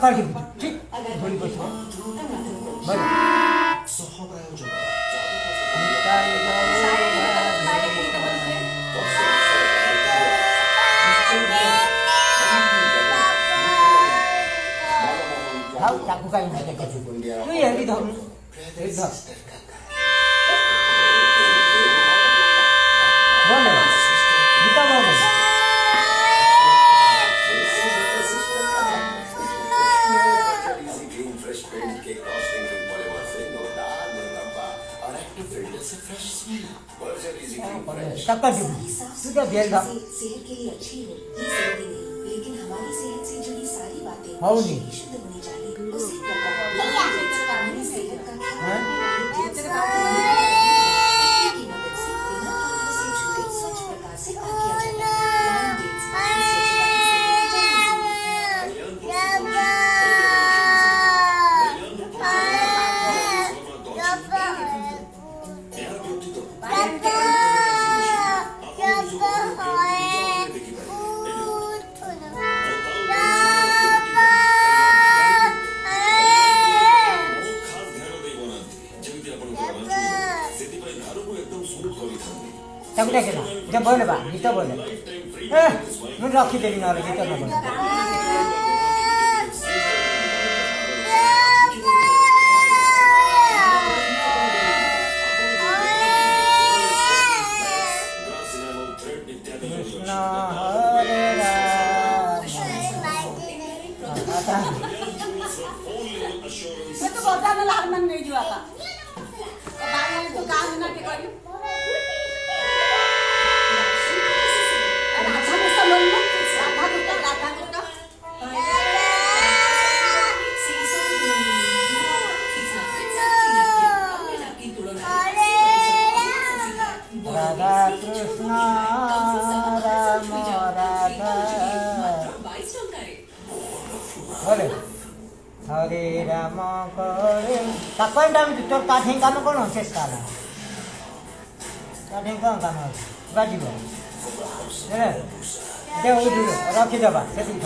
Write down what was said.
चक्कर की ठीक भूल को बोलो Tahu tak bukan yang ada kecil. Tu yang di dalam. Di dalam. Boleh. Kita boleh. Takkan juga. Sudah biar dah. सेहत के लिए अच्छी है ये जरूरी नहीं लेकिन हमारी सेहत से जुड़ी सारी बातें हाँ जी शुद्ध होनी चाहिए उसी प्रकार हमारी सेहत का ख्याल की मदद से बिना हाथों से छुए स्वच्छ प्रकार से काम किया जाता है line dates tak boleh kena. Dia boleh pak, kita boleh. Mun rakhi deli na lagi kita boleh. Krishna Hare Rama. मैं तो बहुत ज़्यादा लाल मन नहीं जुआ था। और बाहर तो काम ना के करी। राधा को सलोन में राधा को Radha Krishna Rama Radha. Boleh. Hare Rama Hare. Kapan dah itu kadang kamu kono ses kala. Kadang kamu gaji bo. Dia dulu, rakhi dah, setting.